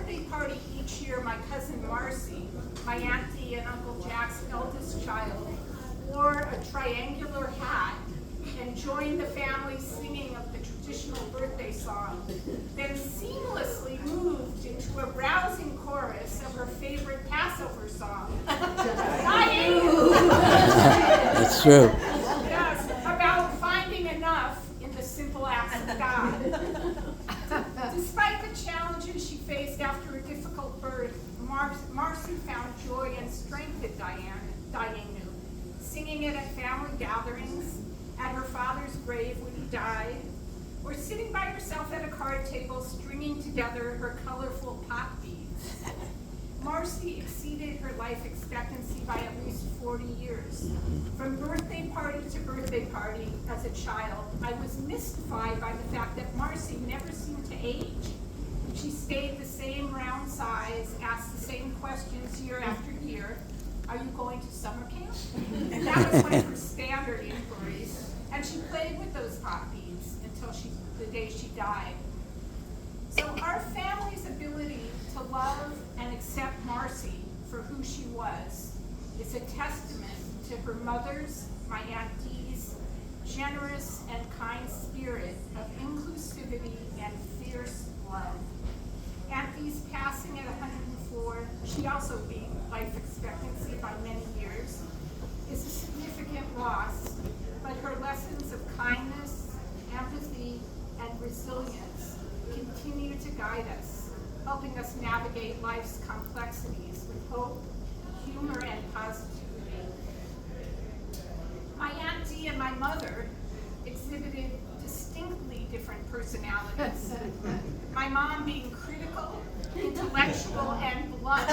birthday party each year, my cousin Marcy, my auntie and Uncle Jack's eldest child, wore a triangular hat and joined the family singing of the traditional birthday song, then seamlessly moved into a rousing chorus of her favorite Passover song. That's true. Yes, about finding enough in the simple acts of God. Despite the challenges she faced after a difficult birth, Marcy found joy and strength in Dayenu, singing it at family gatherings, at her father's grave when he died, or sitting by herself at a card table stringing together her colorful pot beads. Marcy exceeded her life expectancy by at least 40 years. From birthday party to birthday party as a child, I was mystified by the fact that Marcy never seemed to age. She stayed the same round size, asked the same questions year after year. Are you going to summer camp? And that was one of her standard inquiries. And she played with those pot beads until the day she died. So our family's ability to love and accept Marcy for who she was is a testament to her mother's, my auntie's, generous and kind spirit of inclusivity and fierce love. Auntie's passing at 104, she also beat life expectancy by many years, is a significant loss, but her lessons of kindness, empathy, and resilience continue to guide us, helping us navigate life's complexities with hope, humor, and positivity. My auntie and my mother exhibited distinctly different personalities. My mom being critical, intellectual, and blunt.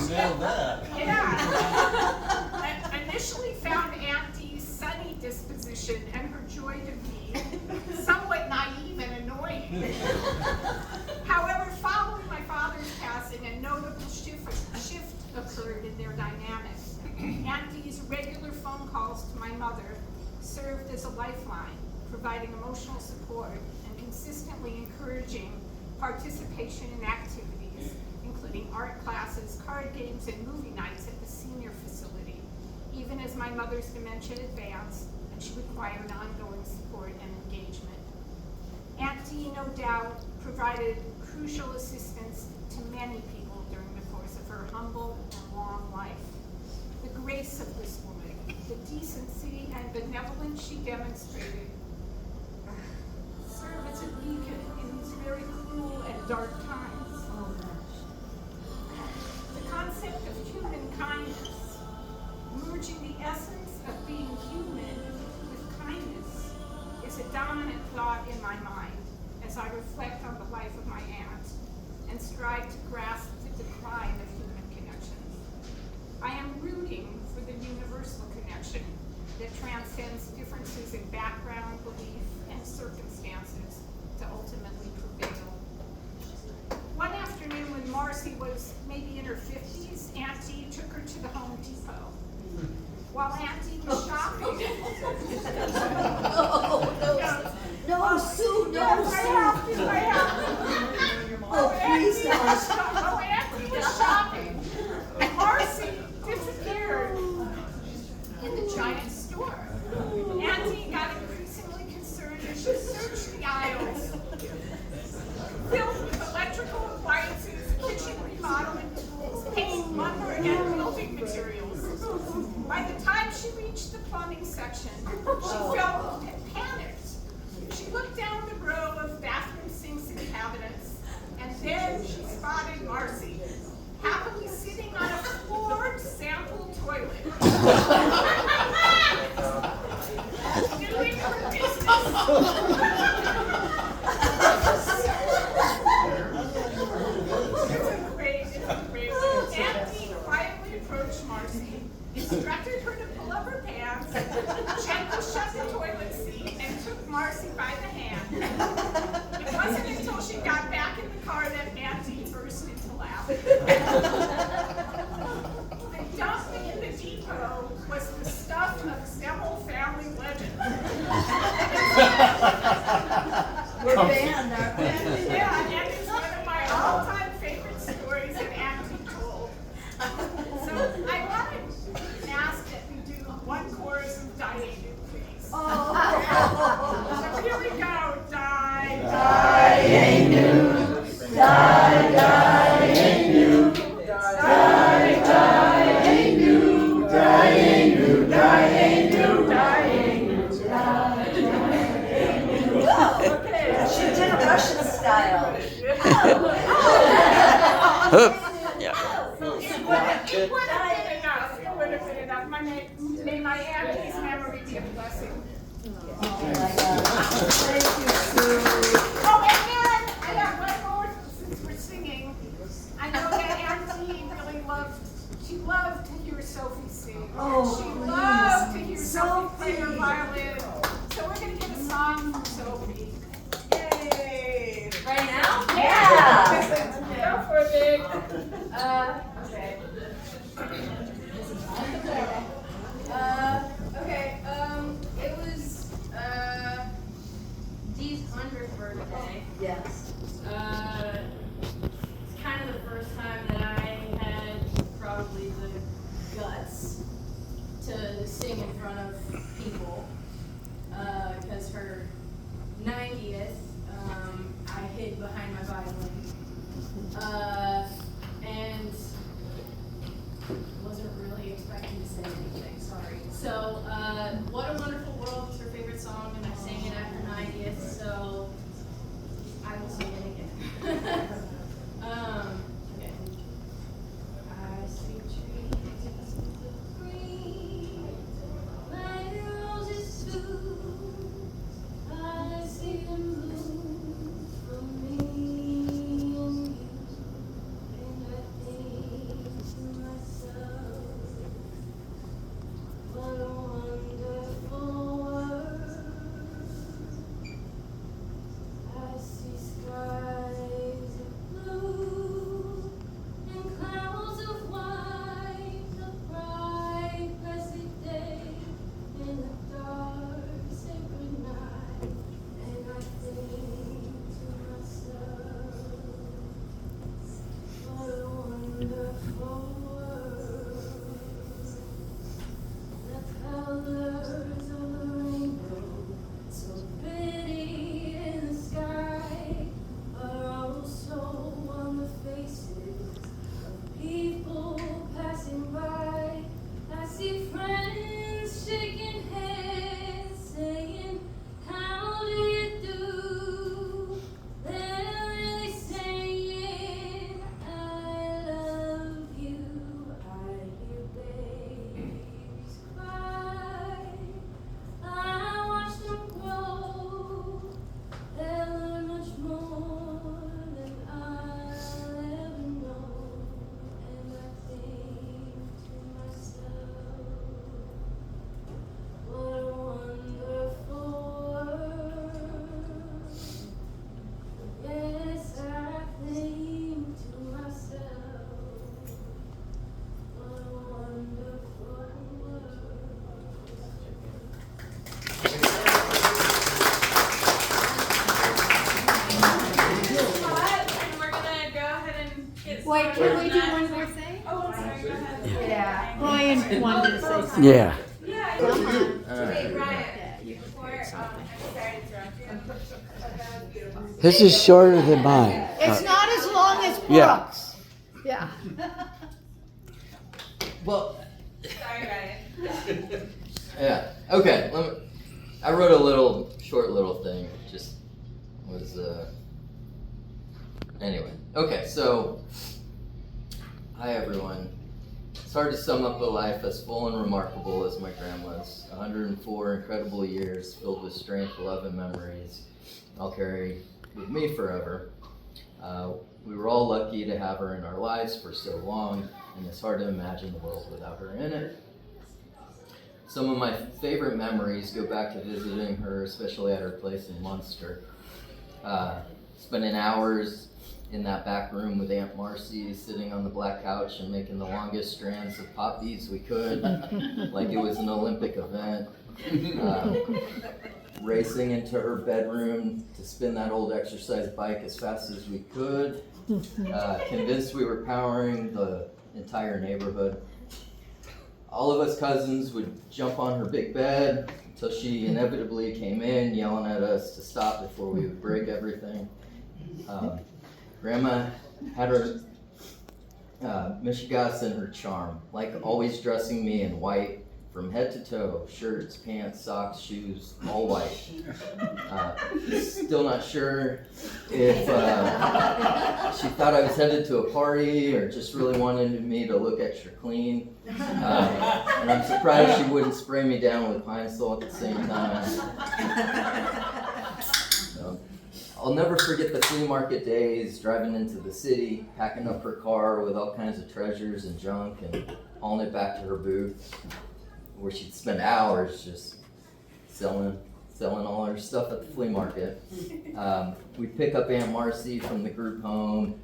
Nailed that. Yeah. I initially found Auntie's sunny disposition and her joy to be somewhat naive and annoying. However, following my father's passing, a notable shift occurred in their dynamics. Auntie's regular phone calls to my mother served as a lifeline, providing emotional support and consistently encouraging participation in activities, including art classes, card games, and movie nights at the senior facility, even as my mother's dementia advanced and she required ongoing support and engagement. Auntie, no doubt, provided crucial assistance to many people during the course of her humble and long life. The grace of this woman, the decency and benevolence she demonstrated, serve as a beacon in these very cruel and dark times. The concept of human kindness, merging the essence of being human with kindness, is a dominant thought in my mind as I reflect on the life of my aunt and strive to grasp the decline of human connections. I am rooting for the universal connection that transcends differences in background, belief, and circumstances to ultimately prevail. One afternoon when Marcy was maybe in her 50s, Auntie took her to the Home Depot. While Auntie was shopping, No, Sue, no, yes, I have Sue. to, I have to. Oh, please tell us. Auntie was shopping. Marcy disappeared in the giant store. Auntie got increasingly concerned as she searched the aisles filled with electrical appliances, kitchen remodeling tools, paint, lumber, and building materials. By the time she reached the plumbing section, she felt panicked. She looked down the row of bathroom sinks and cabinets, and then she spotted Marcy, happily sitting on a floored sample toilet. Doing her business. It's a great one. Auntie quietly approached Marcy, instructed her to pull up her pants, gently shut the toilet seat, and took Marcy by the hand. It wasn't until she got back in the car that Auntie burst into laughter. The dump in the depot was the stuff of several family legends. We're banned, aren't we? Yeah, and it's style. It would have been enough. It would have been enough. May my auntie's memory be a blessing. Oh my God. Thank you, Sue. Oh, and then I got one more since we're singing. I know that Auntie really loved to hear Sophie sing. Oh, She please. loved to hear Sophie play her Sophie. violin. So we're gonna get a song from Sophie. Yay! Right now? Yeah. Go for it. Okay. It was, Dee's 100th birthday. Yes. It's kind of the first time that I had probably the guts to sing in front of people. Because her 90th, I hid behind my violin. And wasn't really expecting to say anything, sorry. So, What a Wonderful World was her favorite song, and I sang it at her 90th, so I will sing it again. Okay. I see trees of green, like roses too. I see them bloom for me and you. And I think to myself, what a wonderful world. I see skies of blue and clouds of white, a bright, blessed day and a dark, sacred night. And I think to myself, what a wonderful world. The colors of the rainbow, so pretty in the sky, are also on the faces of people passing by. I see friends shaking hands, saying, how do you do? They're really saying, I love you. I hear babies cry. I watch them grow. They'll learn much more than I'll ever know. And I think to myself, what a wonderful world. Yes, I think to myself, what a wonderful world. And we're gonna go ahead and get Wait, started can we on do that. one more thing? Oh, I'm sorry, go ahead. Yeah, Ryan wanted to say something. Yeah. Yeah, Come on. Wait, Ryan, Yeah, you can before, I'm sorry to interrupt you. This is shorter than mine. It's not as long as Yeah. Brooks. Yeah. Well, Sorry, Ryan. yeah. Okay. I wrote a short little thing. Just was anyway. Okay. So, hi everyone. It's hard to sum up a life as full and remarkable as my grandma's. 104 incredible years filled with strength, love, and memories I'll carry with me forever. We were all lucky to have her in our lives for so long, and it's hard to imagine the world without her in it. Some of my favorite memories go back to visiting her, especially at her place in Munster. Spending hours in that back room with Aunt Marcy, sitting on the black couch and making the longest strands of poppies we could, like it was an Olympic event. Racing into her bedroom to spin that old exercise bike as fast as we could. Convinced we were powering the entire neighborhood. All of us cousins would jump on her big bed until she inevitably came in, yelling at us to stop before we would break everything. Grandma had her Michigas and her charm, like always dressing me in white, from head to toe, shirts, pants, socks, shoes, all white. Still not sure if she thought I was headed to a party or just really wanted me to look extra clean. And I'm surprised she wouldn't spray me down with Pine Sol at the same time. I'll never forget the flea market days, driving into the city, packing up her car with all kinds of treasures and junk and hauling it back to her booth, where she'd spend hours just selling all her stuff at the flea market. We'd pick up Aunt Marcy from the group home,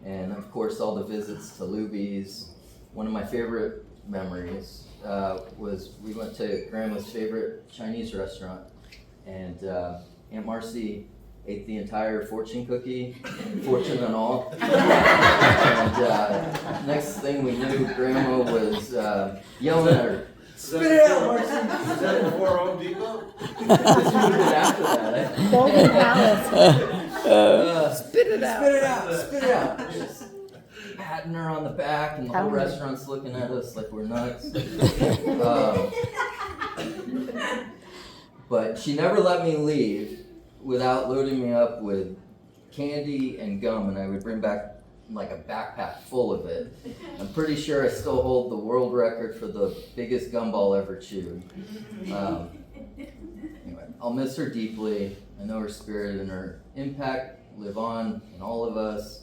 and of course all the visits to Luby's. One of my favorite memories was we went to Grandma's favorite Chinese restaurant, and Aunt Marcy ate the entire fortune cookie, fortune and all. And next thing we knew, Grandma was yelling at her, "Spit it out, Marcy!" Is that before Home Depot? This would have been after that. Golden Palace. Spit it out. Spit it out, spit it out. Just patting her on the back, and the whole restaurant's looking at us like we're nuts. But she never let me leave without loading me up with candy and gum, and I would bring back like a backpack full of it. I'm pretty sure I still hold the world record for the biggest gumball ever chewed. Anyway, I'll miss her deeply. I know her spirit and her impact live on in all of us,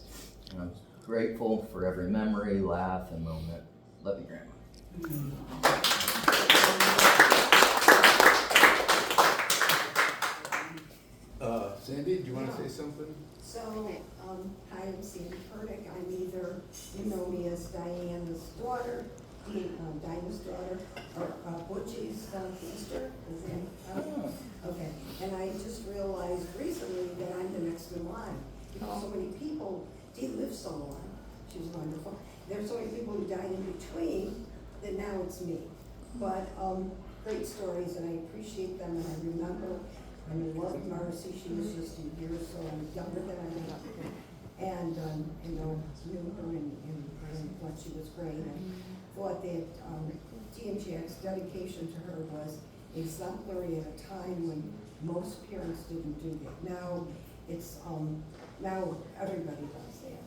and I'm grateful for every memory, laugh, and moment. Love you, Grandma. Sandy, do you want to say something? So, hi, I'm Sandy Purdick. I'm either, you know me as Diana's daughter, Dinah's daughter, or Butchie's sister. Is that, okay. And I just realized recently that I'm the next in line. Because so many people, Dee lived so long. She was wonderful. There's so many people who died in between that now it's me. But great stories, and I appreciate them, and I remember. I love Marcy. She was just a year or so younger than I am. And, knew her and thought she was great. And thought that TMGX dedication to her was exemplary at a time when most parents didn't do that. Now, it's, now everybody does that.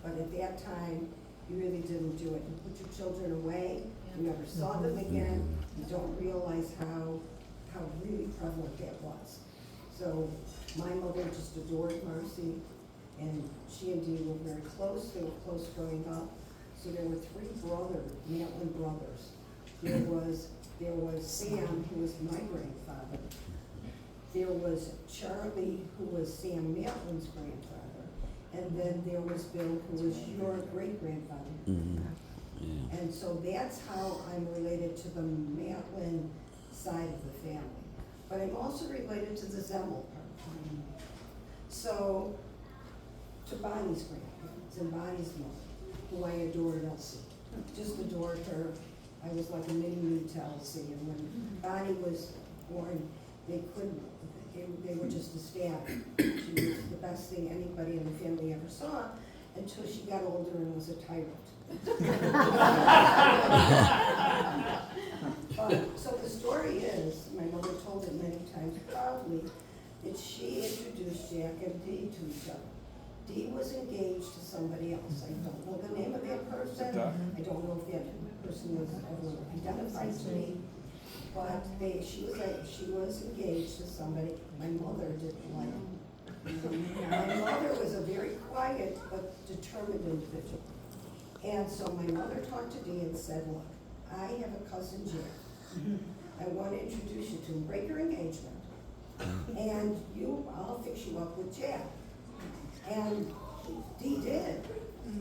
But at that time, you really didn't do it. You put your children away, you never saw them again, you don't realize how really prevalent that was. So my mother just adored Marcy, and she and Dee were very close. They were close growing up. So there were three Matlin brothers. There was Sam, who was my grandfather. There was Charlie, who was Sam Matlin's grandfather. And then there was Bill, who was your great-grandfather. And so that's how I'm related to the Matlin side of the family. But I'm also related to the Zemmel part. So, to Bonnie's grandparents and Bonnie's mother, who I adored, Elsie. Just adored her. I was like a mini-me to Elsie. And when Bonnie was born, they were just ecstatic. She was the best thing anybody in the family ever saw, until she got older and was a tyrant. So the story is, my mother told it many times proudly, that she introduced Jack and Dee to each other. Dee was engaged to somebody else. I don't know the name of that person. I don't know if that person was ever identified to me. But she was engaged to somebody my mother didn't like. My mother was a very quiet but determined individual. And so my mother talked to Dee and said, look, I have a cousin Jack. I want to introduce you to him. Break your engagement. And I'll fix you up with Jack. And Dee did.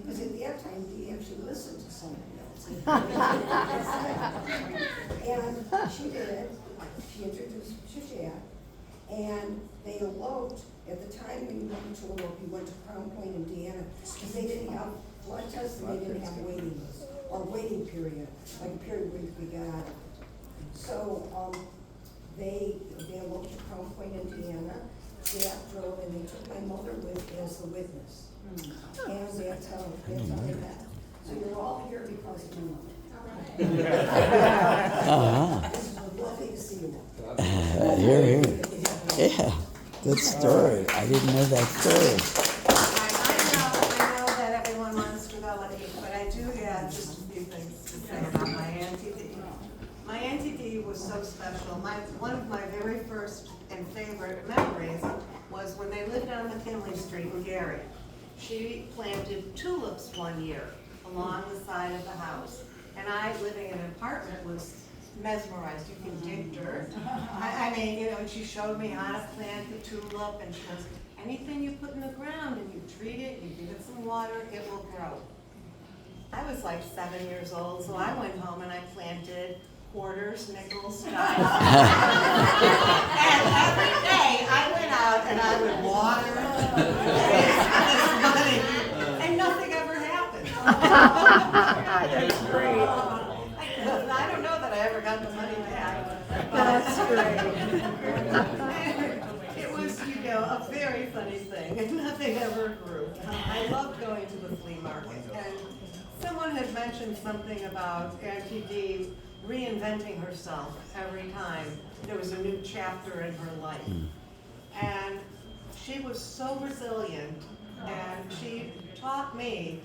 Because at that time, Dee actually listened to somebody else. And she did. She introduced him to Jack. And they eloped. At the time when you went to elope, you went to Crown Point, Indiana, because they didn't have blood tests and they didn't have waiting lists, or waiting period, like a period where you could get out of it. So they eloped to Crown Point, Indiana. Jack drove and they took my mother with as the witness. And that's how they met. So you're all here because of my mother. Uh-huh. Lovely to see you. Here, here. Yeah, good story. I didn't know that story. I know that everyone wants to go and eat, but I do have just a few things to say about my Auntie Dee. My Auntie Dee was so special. One of my very first and favorite memories was when they lived on McKinley Street in Gary. She planted tulips one year along the side of the house. And I, living in an apartment, was mesmerized. You can dig dirt. I mean, you know, and she showed me how to plant the tulip, and she goes, anything you put in the ground and you treat it, you give it some water, it will grow. I was like 7 years old, so I went home and I planted quarters, nickels, dimes. And every day I went out and I would water this money, and nothing ever happened. That's great. I don't know that I ever got the money back. That's great. It was, you know, a very funny thing, and nothing ever grew. I loved going to the flea market, and someone had mentioned something about Auntie Dee reinventing herself every time there was a new chapter in her life. And she was so resilient, and she taught me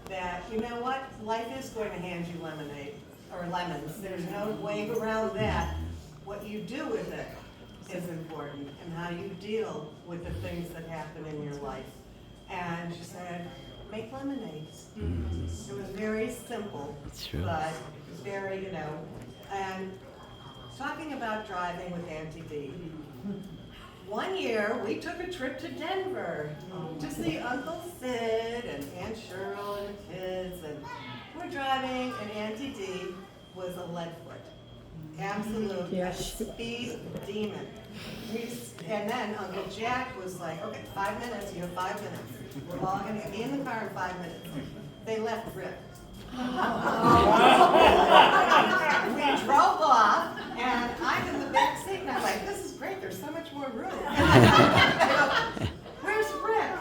that, you know what, life is going to hand you lemonade, or lemons. There's no way around that. What you do with it is important, and how you deal with the things that happen in your life. And she said, make lemonades. It was very simple, True. but very, you know, and talking about driving with Auntie Dee. One year, we took a trip to Denver to see Uncle Sid and Aunt Cheryl and the kids, and we're driving, and Auntie Dee was a leadfoot. Absolute Yes. speed demon. And then Uncle Jack was like, okay, 5 minutes, you have 5 minutes. We're all gonna be in the car in 5 minutes. They left Rip. We drove off, and I'm in the back seat, and I'm like, this is great, there's so much more room. Where's Rick?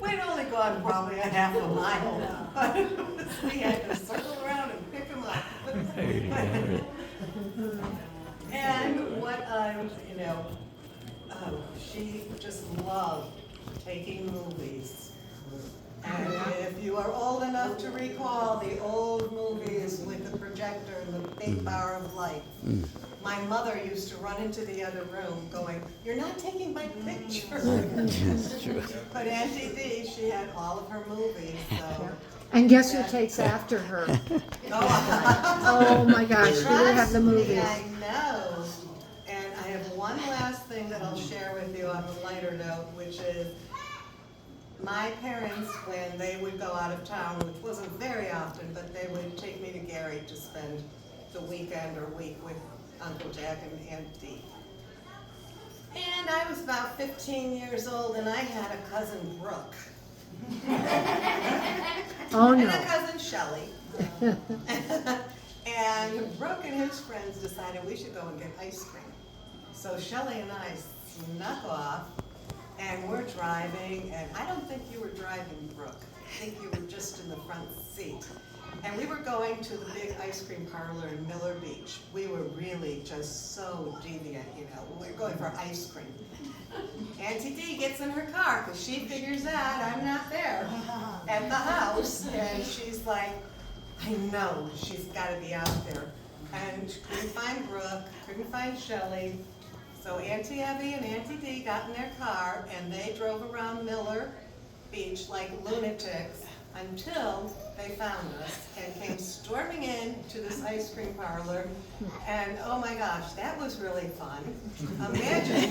We'd only gone probably a half a mile, but we had to circle around and pick him up. And what you know, she just loved taking movies. And if you are old enough to recall the old movies with the projector and the big bar of light, my mother used to run into the other room going, you're not taking my picture. But Auntie Dee, she had all of her movies, so. And guess who takes after her? Oh my gosh, do we have the movies? I know. And I have one last thing that I'll share with you on a lighter note, which is my parents, when they would go out of town, which wasn't very often, but they would take me to Gary to spend the weekend or week with Uncle Jack and Aunt Dee. And I was about 15 years old, and I had a cousin, Brooke. Oh And a no. cousin, Shelley. And Brooke and his friends decided we should go and get ice cream. So Shelley and I snuck off, and we're driving, and I don't think you were driving, Brooke. I think you were just in the front seat. And we were going to the big ice cream parlor in Miller Beach. We were really just so deviant, you know. We were going for ice cream. Auntie Dee gets in her car because she figures out I'm not there at the house. And she's like, I know she's got to be out there. And she couldn't find Brooke, couldn't find Shelley. So Auntie Abby and Auntie Dee got in their car and they drove around Miller Beach like lunatics until they found us and came storming in to this ice cream parlor. And oh my gosh, that was really fun. Imagine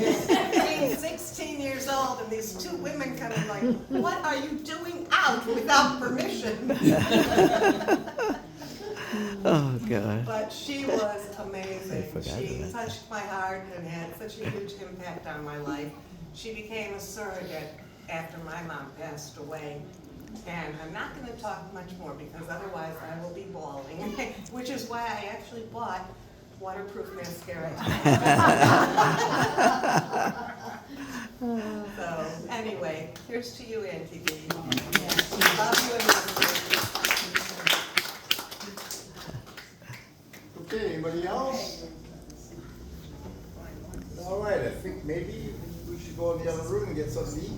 being 16 years old and these two women coming like, what are you doing out without permission? Oh, God. But she was amazing. I forgot She about that. touched my heart and had such a huge impact on my life. She became a surrogate after my mom passed away. And I'm not going to talk much more because otherwise I will be bawling, which is why I actually bought waterproof mascara. So anyway, here's to you, Auntie Dee. Love you and love you. Okay, anybody else? All right, I think maybe we should go in the other room and get something to eat.